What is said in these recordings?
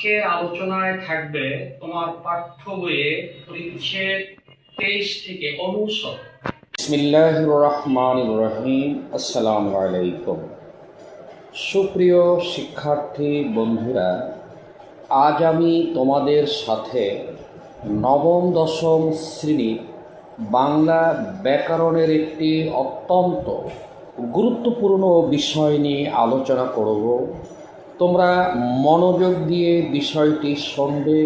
আজকে আলোচনায় থাকবে তোমার পাঠ্য বইয়ে পরিচ্ছেদ 23 থেকে অনুসরণ। বিসমিল্লাহির রহমানির রহিম। আসসালামু আলাইকুম। সুপ্রিয় শিক্ষার্থী বন্ধুরা, আজ আমি তোমাদের সাথে নবম দশম শ্রেণীর বাংলা ব্যাকরণের একটি অত্যন্ত গুরুত্বপূর্ণ বিষয় নিয়ে আলোচনা করব। তোমরা মনোযোগ দিয়ে বিষয়টি শুনবে।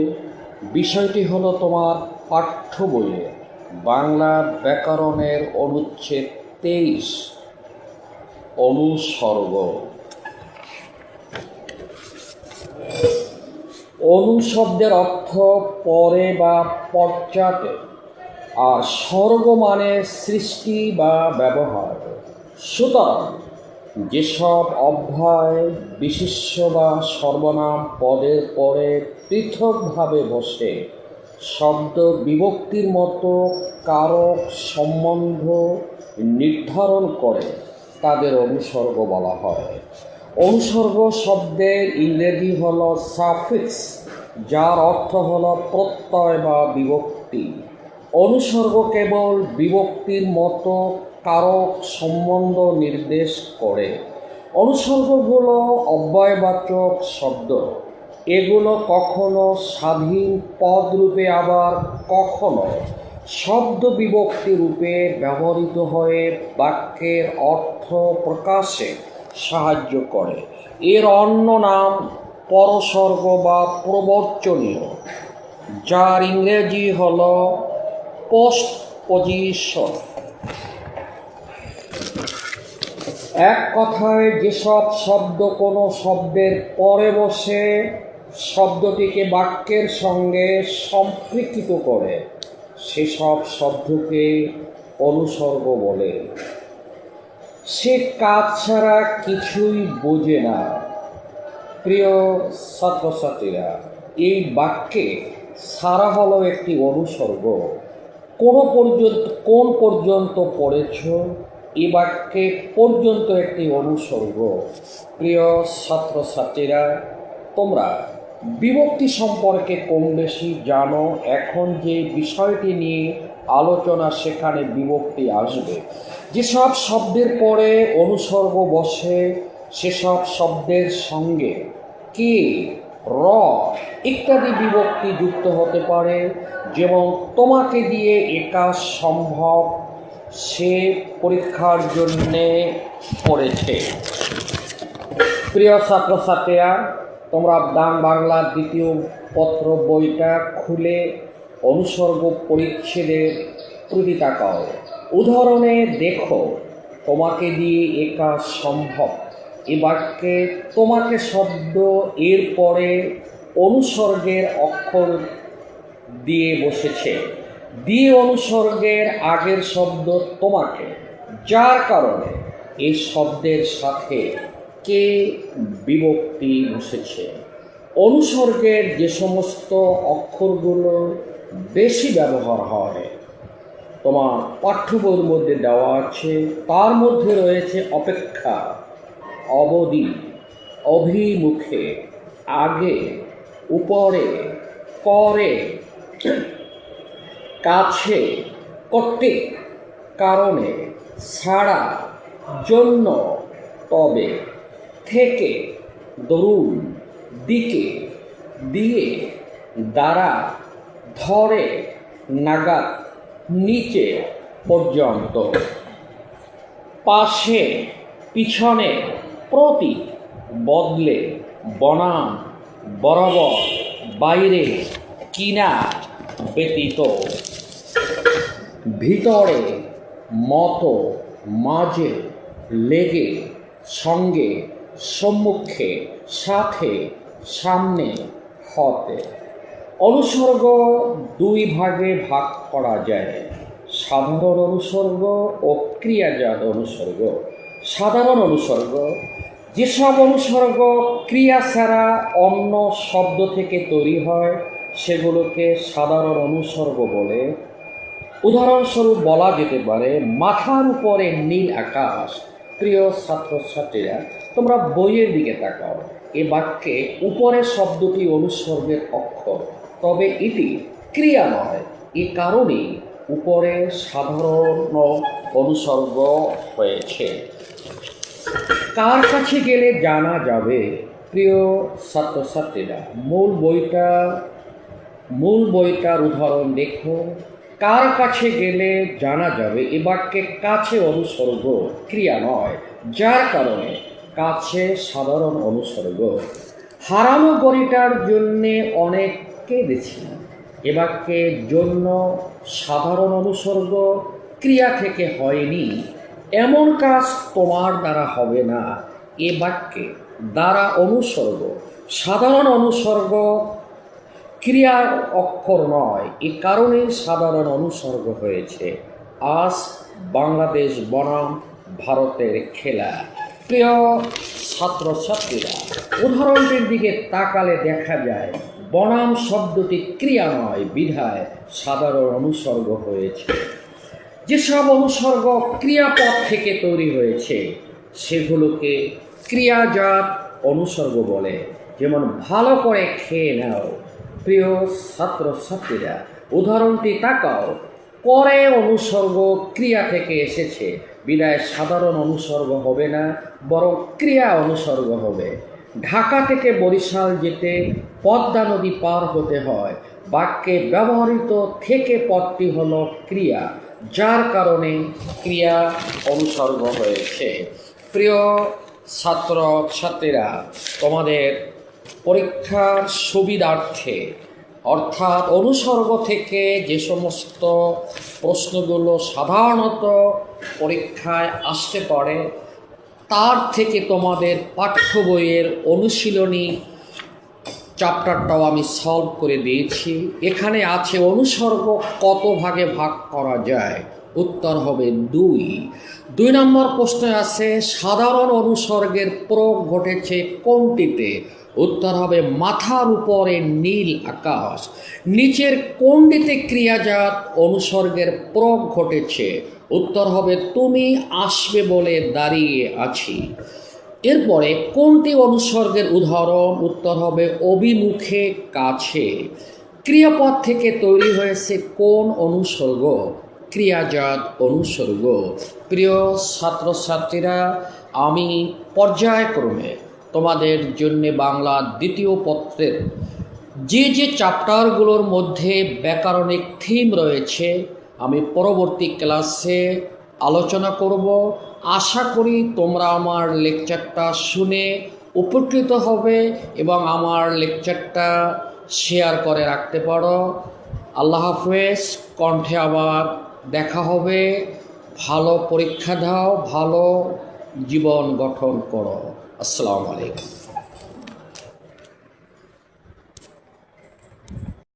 বিষয়টি হলো তোমার পাঠ্য বইয়ে বাংলা ব্যাকরণের অনুচ্ছেদ 23 অনুসর্গ। অনু শব্দের অর্থ পরে বা পশ্চাতে, আর স্বর্গ মানে সৃষ্টি বা ব্যবহার। সুতরাং যেসব অব্যয় বিশেষ্য বা সর্বনাম পদের পরে পৃথকভাবে বসে শব্দ বিভক্তির মতো কারক সম্বন্ধ নির্ধারণ করে তাদের অনুসর্গ বলা হয়। অনুসর্গ শব্দের ইংরেজি হল সাফিক্স, যার অর্থ হল প্রত্যয় বা বিভক্তি। অনুসর্গ কেবল বিভক্তির মতো কারক সম্বন্ধ নির্দেশ করে। অনুসর্গগুলো অব্যয়বাচক শব্দ। এগুলো কখনো স্বাধীন পদ রূপে, আবার কখনো শব্দ বিভক্তি রূপে ব্যবহৃত হয়ে বাক্যের অর্থ প্রকাশে সাহায্য করে। এর অন্য নাম পরসর্গ বা প্রবর্চনীয়, যার ইংরেজি হল পোস্টপজিশন। এক কথায় যেসব শব্দ কোনো শব্দের পরে বসে শব্দটিকে বাক্যের সঙ্গে সম্পৃক্ত করে সেসব শব্দকে অনুসর্গ বলে। সে কাজ ছাড়া কিছুই বোঝে না। প্রিয় ছাত্রছাত্রীরা, এই বাক্যে সারা হলো একটি অনুসর্গ। কোন পর্যন্ত পড়েছ? এই বাক্যে পর্যন্ত একটি অনুসর্গ। প্রিয় ছাত্রছাত্রীরা, তোমরা বিভক্তি সম্পর্কে কম বেশি জানো। এখন যে বিষয়টি নিয়ে আলোচনা, সেখানে বিভক্তি আসবে। যেসব শব্দের পরে অনুসর্গ বসে সেসব শব্দের সঙ্গে কে, র ইত্যাদি বিভক্তি যুক্ত হতে পারে। যেমন তোমাকে দিয়ে এ কাজ সম্ভব, সে পরীক্ষার জন্যে পড়েছে। প্রিয় ছাত্রছাত্রীরা, তোমরা দান বাংলার দ্বিতীয় পত্র বইটা খুলে অনুসর্গ পরিচ্ছেদের প্রতি তাকাও। উদাহরণে দেখো, তোমাকে দিয়ে এ কাজ সম্ভব। এ বাক্যে তোমাকে শব্দ এর পরে অনুসর্গের অক্ষর দিয়ে বসেছে, দিয়ে অনুসর্গের আগের শব্দ তোমাকে, যার কারণে এই শব্দের সাথে কে বিভক্তি বসেছে। অনুসর্গের যে সমস্ত অক্ষরগুলো বেশি ব্যবহার হয় তোমার পাঠ্য বইয়ের মধ্যে দেওয়া আছে। তার মধ্যে রয়েছে অপেক্ষা, অবধি, অভিমুখে, আগে, উপরে, পরে, কাছে, কর্তৃক, কারণে, ছাড়া, জন্য, তবে, থেকে, দরুন, দিকে, দিয়ে, দ্বারা, ধরে, নাগাদ, নিচে, পর্যন্ত, পাশে, পিছনে, প্রতি, বদলে, বনাম, বরাবর, বাইরে, কিনা, ব্যতীত, ভিতরে, মতো, মাঝে, লেগে, সঙ্গে, সম্মুখে, সাথে, সামনে, হতে। অনুসর্গ দুই ভাগে ভাগ করা যায়: সাধারণ অনুসর্গ ও ক্রিয়াজাত অনুসর্গ। সাধারণ অনুসর্গ যেসব অনুসর্গ ক্রিয়া ছাড়া অন্য শব্দ থেকে তৈরি হয় সেগুলোকে সাধারণ অনুসর্গ বলে। উদাহরণস্বরূপ বলা যেতে পারে, মাথার উপরে নীল আকাশ। প্রিয় ছাত্রছাত্রীরা, তোমরা বইয়ের দিকে তাকাও। এ বাক্যে উপরের শব্দটি অনুসর্গের অক্ষর, তবে এটি ক্রিয়া নয়। এ কারণেই উপরে সাধারণ অনুসর্গ হয়েছে। কার কাছে গেলে জানা যাবে? প্রিয় ছাত্রছাত্রীরা, মূল বইটার উদাহরণ দেখো। কার কাছে গেলে জানা যাবে এ বাক্যে কাছে অনুসর্গ, ক্রিয়া নয়, যার কারণে কাছে সাধারণ অনুসর্গ। হারানো গড়িটার জন্যে অনেক কেঁদেছি, এ বাক্যের জন্য সাধারণ অনুসর্গ, ক্রিয়া থেকে হয়নি। এমন কাজ তোমার দ্বারা হবে না, এ বাক্যে দ্বারা অনুসর্গ, সাধারণ অনুসর্গ, ক্রিয়ার অক্ষর নয়, এ কারণে সাধারণ অনুসর্গ হয়েছে। আজ বাংলাদেশ বনাম ভারতের খেলা। প্রিয় ছাত্রছাত্রীরা, উদাহরণটির দিকে তাকালে দেখা যায় বনাম শব্দটি ক্রিয়া নয়, বিধায় সাধারণ অনুসর্গ হয়েছে। যেসব অনুসর্গ ক্রিয়াপদ থেকে তৈরি হয়েছে সেগুলোকে ক্রিয়াজাত অনুসর্গ বলে। যেমন ভালো করে খেয়ে নাও। প্রিয় ছাত্রছাত্রীরা, উদাহরণটি তাকাও। করে অনুসর্গ ক্রিয়া থেকে এসেছে, বিদায় সাধারণ অনুসর্গ হবে না, বরং ক্রিয়া অনুসর্গ হবে। ঢাকা থেকে বরিশাল যেতে পদ্মা নদী পার হতে হয়। বাক্যে ব্যবহৃত থেকে পদটি হলো ক্রিয়া, যার কারণে ক্রিয়া অনুসর্গ হয়েছে। প্রিয় ছাত্রছাত্রীরা, তোমাদের পরীক্ষার সুবিধার্থে, অর্থাৎ অনুসর্গ থেকে যে সমস্ত প্রশ্নগুলো সাধারণত পরীক্ষায় আসতে পারে তার থেকে তোমাদের পাঠ্য বইয়ের অনুশীলনী চ্যাপ্টারটাও আমি সলভ করে দিয়েছি। এখানে আছে অনুসর্গ কত ভাগে ভাগ করা যায়, উত্তর হবে 2 নম্বর প্রশ্নে আছে সাধারণ অনুসর্গের প্রয়োগ ঘটেছে কোনটিতে, উত্তর হবে মাথার উপরে নীল আকাশ। নিচের কোনটিতে ক্রিয়াজাত অনুসর্গের প্রয়োগ ঘটেছে, উত্তর হবে তুমি আসবে বলে দাঁড়িয়ে আছি। এরপরে কোনটি অনুসর্গের উদাহরণ, উত্তর হবে অভিমুখে কাছে। ক্রিয়াপদ থেকে তৈরি হয়েছে কোন অনুসর্গ, ক্রিয়াজাত অনুসর্গ। প্রিয় ছাত্রছাত্রীরা, আমি পর্যায়ক্রমে তোমাদের জন্য বাংলা দ্বিতীয় পত্রের যে চ্যাপ্টারগুলোর মধ্যে ব্যাকরণিক থিম রয়েছে আমি পরবর্তী ক্লাসে আলোচনা করব। আশা করি তোমরা আমার লেকচারটা শুনে উপকৃত হবে এবং আমার লেকচারটা শেয়ার করে রাখতে পারো। আল্লাহ হাফেজ। কণ্ঠে আবার দেখা হবে। ভালো পরীক্ষা দাও, ভালো জীবন গঠন করো। আসসালামু আলাইকুম।